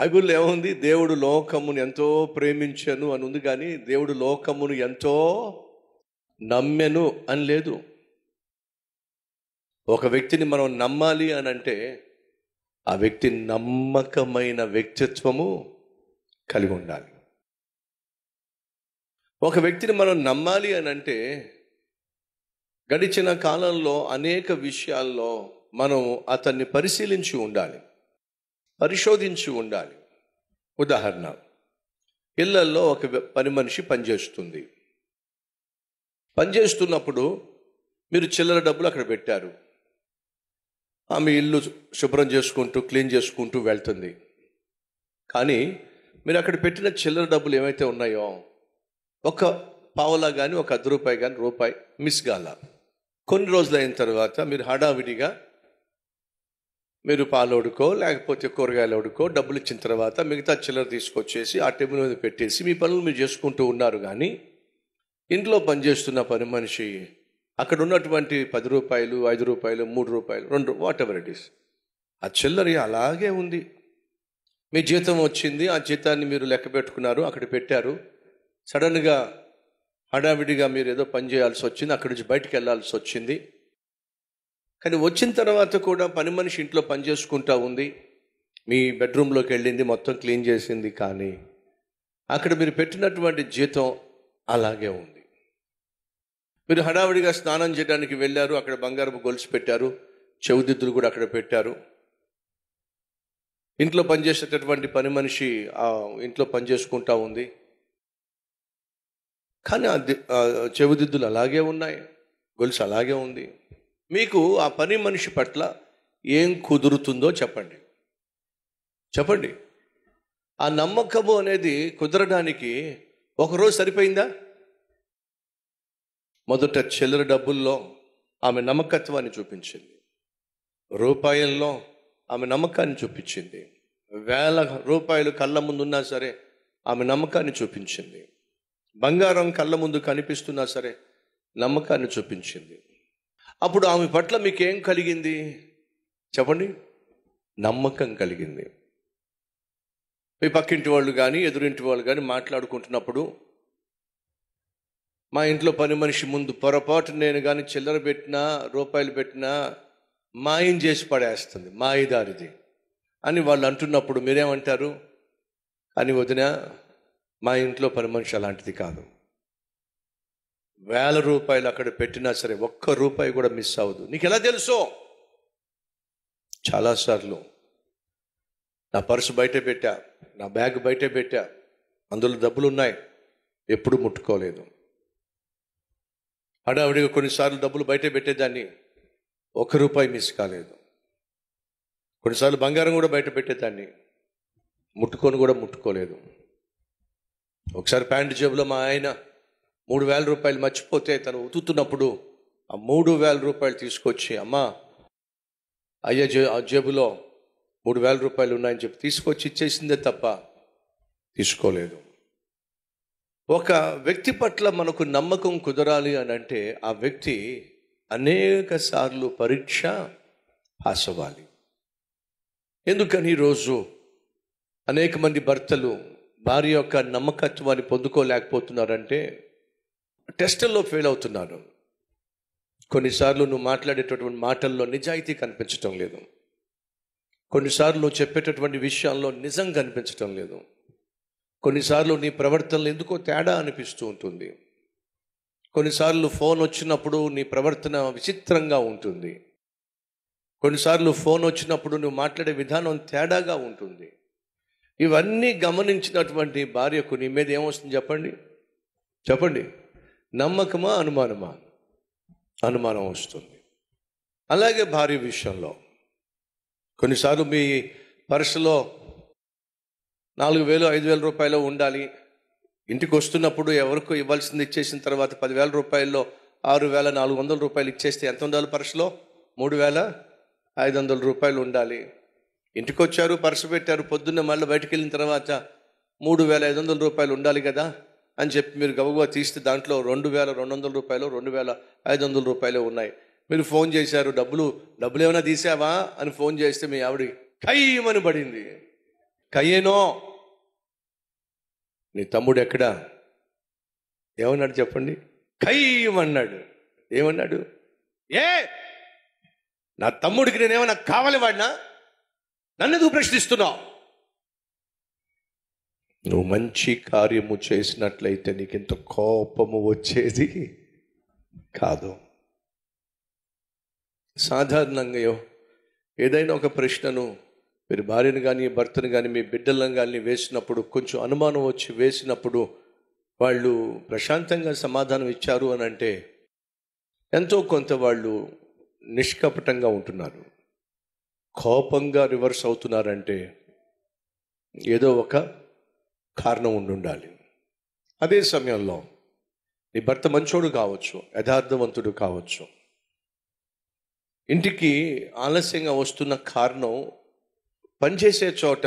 బైబిల్లో ఏముంది? దేవుడు లోకమును ఎంతో ప్రేమించెను అని ఉంది, కానీ దేవుడు లోకమును ఎంతో నమ్మెను అని లేదు. ఒక వ్యక్తిని మనం నమ్మాలి అని అంటే ఆ వ్యక్తి నమ్మకమైన వ్యక్తిత్వము కలిగి ఉండాలి. ఒక వ్యక్తిని మనం నమ్మాలి అని అంటే గడిచిన కాలంలో అనేక విషయాల్లో మనం అతన్ని పరిశీలించి ఉండాలి, పరిశోధించి ఉండాలి. ఉదాహరణ, ఇళ్లల్లో ఒక పని మనిషి పనిచేస్తుంది. పనిచేస్తున్నప్పుడు మీరు చిల్లర డబ్బులు అక్కడ పెట్టారు. ఆమె ఇల్లు శుభ్రం చేసుకుంటూ క్లీన్ చేసుకుంటూ వెళ్తుంది. కానీ మీరు అక్కడ పెట్టిన చిల్లర డబ్బులు ఏమైతే ఉన్నాయో, ఒక పావలా కానీ ఒక ₹10 కానీ రూపాయి మిస్ కాల. కొన్ని రోజులు అయిన తర్వాత మీరు హడావిడిగా మీరు పాలోడుకో లేకపోతే కూరగాయలోడుకో డబ్బులు ఇచ్చిన తర్వాత మిగతా చిల్లర తీసుకొచ్చేసి ఆ టేబుల్ మీద పెట్టేసి మీ పనులు మీరు చేసుకుంటూ ఉన్నారు. కానీ ఇంట్లో పనిచేస్తున్న పని మనిషి అక్కడ ఉన్నటువంటి ₹10, ₹5, ₹3, $2 వాట్ ఎవర్ ఇట్ ఈస్, ఆ చిల్లర అలాగే ఉంది. మీ జీతం వచ్చింది, ఆ జీతాన్ని మీరు లెక్క పెట్టుకున్నారు, అక్కడ పెట్టారు. సడన్గా హడావిడిగా మీరు ఏదో పని చేయాల్సి వచ్చింది, అక్కడి నుంచి బయటికి వెళ్ళాల్సి వచ్చింది. కానీ వచ్చిన తర్వాత కూడా పని మనిషి ఇంట్లో పని చేసుకుంటూ ఉంది, మీ బెడ్రూమ్లోకి వెళ్ళింది, మొత్తం క్లీన్ చేసింది. కానీ అక్కడ మీరు పెట్టినటువంటి జీతం అలాగే ఉంది. మీరు హడావిడిగా స్నానం చేయడానికి వెళ్ళారు, అక్కడ బంగారపు గొలుసు పెట్టారు, చెవిదిద్దులు కూడా అక్కడ పెట్టారు. ఇంట్లో పనిచేసేటటువంటి పని మనిషి ఆ ఇంట్లో పని చేసుకుంటూ ఉంది. కానీ ఆ చెవిదిద్దులు అలాగే ఉన్నాయి, గొలుసు అలాగే ఉంది. మీకు ఆ పని మనిషి పట్ల ఏం కుదురుతుందో చెప్పండి. చెప్పండి. ఆ నమ్మకము అనేది కుదరడానికి ఒకరోజు సరిపోయిందా? మొదట చిల్లర డబ్బుల్లో ఆమె నమ్మకత్వాన్ని చూపించింది, రూపాయల్లో ఆమె నమ్మకాన్ని చూపించింది, ₹1,000 కళ్ళ ముందున్నా సరే ఆమె నమ్మకాన్ని చూపించింది, బంగారం కళ్ళ ముందు కనిపిస్తున్నా సరే నమ్మకాన్ని చూపించింది. అప్పుడు ఆమె పట్ల మీకేం కలిగింది చెప్పండి? నమ్మకం కలిగింది. మీ పక్కింటి వాళ్ళు కానీ ఎదురింటి వాళ్ళు కానీ మాట్లాడుకుంటున్నప్పుడు, మా ఇంట్లో పని మనిషి ముందు పొరపాటు నేను కానీ చిల్లర పెట్టినా రూపాయలు పెట్టినా మాయం చేసి పడేస్తుంది, మాయదారిది అని వాళ్ళు అంటున్నప్పుడు మీరేమంటారు? అని వదినా, మా ఇంట్లో పని మనిషి అలాంటిది కాదు. ₹1,000 అక్కడ పెట్టినా సరే ₹1 కూడా మిస్ అవ్వదు. నీకు ఎలా తెలుసో? చాలాసార్లు నా పర్సు బయటే పెట్టా, నా బ్యాగ్ బయటే పెట్టా, అందులో డబ్బులు ఉన్నాయి, ఎప్పుడు ముట్టుకోలేదు. హడావిడిగా కొన్నిసార్లు డబ్బులు బయటే పెట్టేదాన్ని, ₹1 మిస్ కాలేదు. కొన్నిసార్లు బంగారం కూడా బయట పెట్టేదాన్ని, ముట్టుకోలేదు. ఒకసారి ప్యాంటు జేబులో మా ఆయన ₹3,000 మర్చిపోతే తను ఉతుకుతున్నప్పుడు ఆ ₹3,000 తీసుకొచ్చి, అమ్మా అయ్యా ఆ జేబులో ₹3,000 ఉన్నాయని చెప్పి తీసుకొచ్చి ఇచ్చేసిందే తప్ప తీసుకోలేదు. ఒక వ్యక్తి పట్ల మనకు నమ్మకం కుదరాలి అని అంటే ఆ వ్యక్తి అనేక సార్లు పరీక్ష పాస్ అవ్వాలి. ఎందుకని ఈరోజు అనేక మంది భర్తలు భార్య యొక్క నమ్మకత్వాన్ని పొందుకోలేకపోతున్నారంటే టెస్టుల్లో ఫెయిల్ అవుతున్నారు. కొన్నిసార్లు నువ్వు మాట్లాడేటటువంటి మాటల్లో నిజాయితీ కనిపించటం లేదు, కొన్నిసార్లు నువ్వు చెప్పేటటువంటి విషయాల్లో నిజం కనిపించటం లేదు, కొన్నిసార్లు నీ ప్రవర్తనలో ఎందుకో తేడా అనిపిస్తూ ఉంటుంది, కొన్నిసార్లు ఫోన్ వచ్చినప్పుడు నీ ప్రవర్తన విచిత్రంగా ఉంటుంది, కొన్నిసార్లు ఫోన్ వచ్చినప్పుడు నువ్వు మాట్లాడే విధానం తేడాగా ఉంటుంది. ఇవన్నీ గమనించినటువంటి భార్యకు నీ మీద ఏమొస్తుంది చెప్పండి? నమ్మకమా అనుమానమా? అనుమానం వస్తుంది. అలాగే భార్య విషయంలో కొన్నిసార్లు మీ పర్సులో ₹4,000 ₹5,000 ఉండాలి. ఇంటికి వస్తున్నప్పుడు ఎవరికో ఇవ్వాల్సింది ఇచ్చేసిన తర్వాత ₹10,000 ₹6,400 ఇచ్చేస్తే ఎంత ఉండాలి? పర్సులో ₹3,500 ఉండాలి. ఇంటికి వచ్చారు, పర్సు పెట్టారు, పొద్దున్న మళ్ళీ బయటకు వెళ్ళిన తర్వాత ₹3,500 ఉండాలి కదా అని చెప్పి మీరు గబగబా తీస్తే దాంట్లో ₹2,200 ₹2,500 ఉన్నాయి. మీరు ఫోన్ చేశారు, డబ్బులు ఏమైనా తీసావా అని ఫోన్ చేస్తే మీ ఆవిడ కయ్యమని పడింది. కయ్యేనో నీ తమ్ముడు ఎక్కడా? ఏమన్నాడు చెప్పండి? కయ్యమన్నాడు. ఏమన్నాడు? ఏ నా తమ్ముడికి నేనేమన్నా కావాలి వాడినా? నన్ను ఎందుకు ప్రశ్నిస్తున్నావు? నువ్వు మంచి కార్యము చేసినట్లయితే నీకు ఇంత కోపము వచ్చేది కాదు. సాధారణంగా ఏదైనా ఒక ప్రశ్నను మీరు భార్యను కానీ భర్తను కానీ మీ బిడ్డలను కానీ వేసినప్పుడు, కొంచెం అనుమానం వచ్చి వేసినప్పుడు వాళ్ళు ప్రశాంతంగా సమాధానం ఇచ్చారు అని అంటే ఎంతో కొంత వాళ్ళు నిష్కపటంగా ఉంటున్నారు. కోపంగా రివర్స్ అవుతున్నారంటే ఏదో ఒక కారణం ఉండాలి. అదే సమయంలో నీ భర్త మంచోడు కావచ్చు, యథార్థవంతుడు కావచ్చు, ఇంటికి ఆలస్యంగా వస్తున్న కారణం పనిచేసే చోట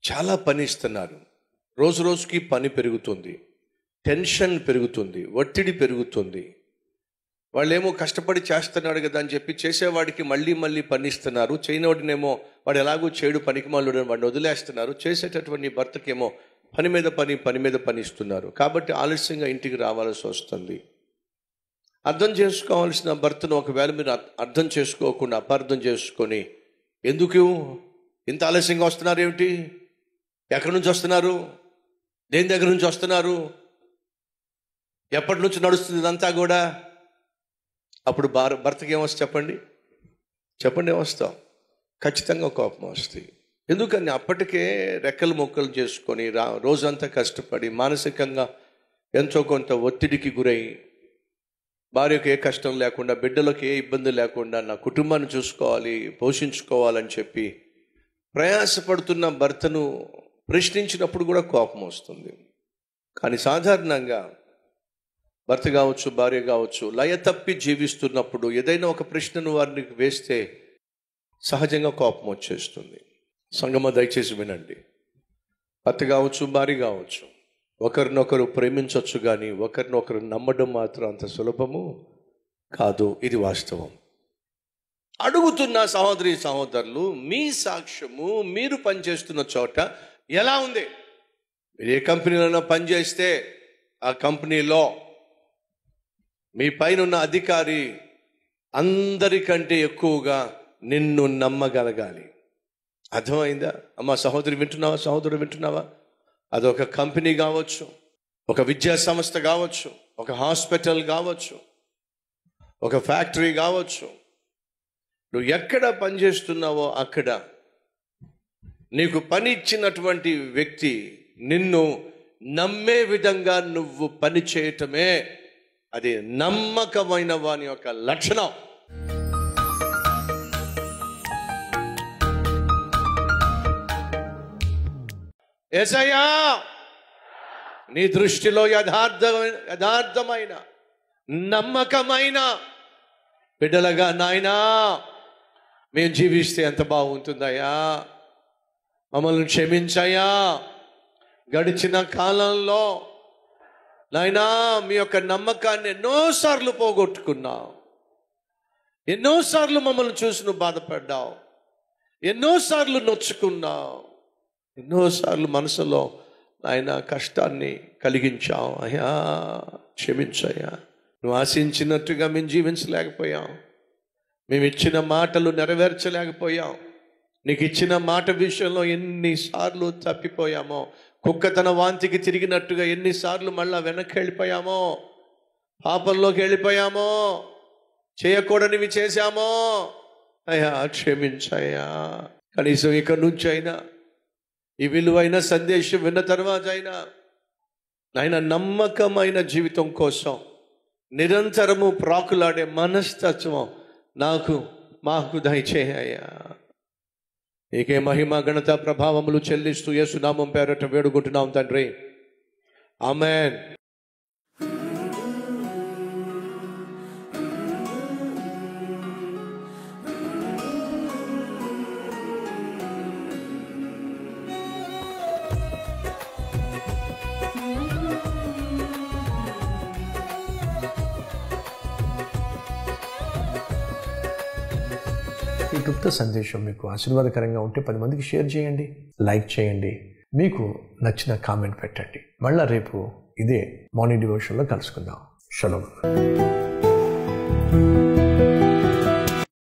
చాలా పని ఇస్తున్నారు, రోజు రోజుకి పని పెరుగుతుంది, టెన్షన్ పెరుగుతుంది, ఒత్తిడి పెరుగుతుంది. వాళ్ళేమో కష్టపడి చేస్తున్నాడు కదా అని చెప్పి చేసేవాడికి మళ్ళీ మళ్ళీ పని ఇస్తున్నారు, చేయనోడినేమో వాడు ఎలాగో చేయడు పనికి మళ్ళీ వాడిని వదిలేస్తున్నారు. చేసేటటువంటి భర్తకేమో పని మీద పని ఇస్తున్నారు. కాబట్టి ఆలస్యంగా ఇంటికి రావాల్సి వస్తుంది. అర్థం చేసుకోవాల్సిన భర్తను ఒకవేళ మీరు అర్థం చేసుకోకుండా అపార్థం చేసుకొని, ఎందుకు ఇంత ఆలస్యంగా వస్తున్నారు ఏమిటి, ఎక్కడి నుంచి వస్తున్నారు, దేని దగ్గర నుంచి వస్తున్నారు, ఎప్పటి నుంచి నడుస్తుంది ఇదంతా కూడా, అప్పుడు భర్తకి ఏమొస్తుంది చెప్పండి ఏమొస్తాం? ఖచ్చితంగా కోపం వస్తుంది. ఎందుకని అప్పటికే రెక్కలు మొక్కలు చేసుకొని రోజంతా కష్టపడి మానసికంగా ఎంతో కొంత ఒత్తిడికి గురై, భార్యకు ఏ కష్టం లేకుండా, బిడ్డలకు ఏ ఇబ్బంది లేకుండా నా కుటుంబాన్ని చూసుకోవాలి, పోషించుకోవాలని చెప్పి ప్రయాసపడుతున్న భర్తను ప్రశ్నించినప్పుడు కూడా కోపం వస్తుంది. కానీ సాధారణంగా భర్త కావచ్చు, భార్య కావచ్చు, లయ తప్పి జీవిస్తున్నప్పుడు ఏదైనా ఒక ప్రశ్నను వారిని వేస్తే సహజంగా కోపం వచ్చేస్తుంది. సంగమ దయచేసి వినండి. భర్త కావచ్చు, భార్య కావచ్చు, ఒకరినొకరు ప్రేమించవచ్చు, కానీ ఒకరినొకరు నమ్మడం మాత్రం అంత సులభము కాదు. ఇది వాస్తవం. అడుగుతున్న సహోదరి సహోదరులు, మీ సాక్ష్యము మీరు పనిచేస్తున్న చోట ఎలా ఉంది? మీరు ఏ కంపెనీలో పనిచేస్తే ఆ కంపెనీలో మీ పైన ఉన్న అధికారి అందరికంటే ఎక్కువగా నిన్ను నమ్మగలగాలి. అర్థమైందా అమ్మా? సహోదరి వింటున్నావా? సహోదరుడు వింటున్నావా? అదొక కంపెనీ కావచ్చు, ఒక విద్యా సంస్థ కావచ్చు, ఒక హాస్పిటల్ కావచ్చు, ఒక ఫ్యాక్టరీ కావచ్చు. నువ్వు ఎక్కడ పనిచేస్తున్నావో అక్కడ నీకు పని ఇచ్చినటువంటి వ్యక్తి నిన్ను నమ్మే విధంగా నువ్వు పని చేయటమే అది నమ్మకమైన వాని యొక్క లక్షణం. యేసయ్యా, నీ దృష్టిలో యథార్థమైన నమ్మకమైన బిడ్డలుగా నాయనా మేము జీవిస్తే ఎంత బాగుంటుందయ్యా. మమ్మల్ని క్షమించయ్యా. గడిచిన కాలంలో నాయనా మీ యొక్క నమ్మకాన్ని ఎన్నోసార్లు పోగొట్టుకున్నావు, ఎన్నోసార్లు మమ్మల్ని చూసి నువ్వు బాధపడ్డావు, ఎన్నోసార్లు నొచ్చుకున్నావు, ఎన్నోసార్లు మనసులో ఆయన కష్టాన్ని కలిగించావు. అయ్యా క్షమించయ్యా. నువ్వు ఆశించినట్టుగా మేము జీవించలేకపోయాం, మేము ఇచ్చిన మాటలు నెరవేర్చలేకపోయాం, నీకు ఇచ్చిన మాట విషయంలో ఎన్నిసార్లు తప్పిపోయామో, కుక్క తన వాంతికి తిరిగినట్టుగా ఎన్నిసార్లు మళ్ళా వెనక్కి వెళ్ళిపోయామో, పాపంలోకి వెళ్ళిపోయామో, చేయకూడనివి చేశామో. అయ్యా క్షమించయ్యా. కనీసం ఇక్కడి నుంచి అయినా ఈ విలువైన సందేశం విన్న తర్వాత అయినా నాయన నమ్మకమైన జీవితం కోసం నిరంతరము ప్రాకులాడే మనస్తత్వం మాకు దయచేయ్యా. నీకే మహిమ ఘనత ప్రభావములు చెల్లిస్తూ యేసు నామం పేరట వేడుకుంటున్నాం తండ్రి. ఆమేన్. ఈ క్లుప్త సందేశం మీకు ఆశీర్వాదకరంగా ఉంటే 10 మందికి షేర్ చేయండి, లైక్ చేయండి, మీకు నచ్చిన కామెంట్ పెట్టండి. మళ్ళా రేపు ఇదే మార్నింగ్ డివోషన్లో కలుసుకుందాం. షలోమ్.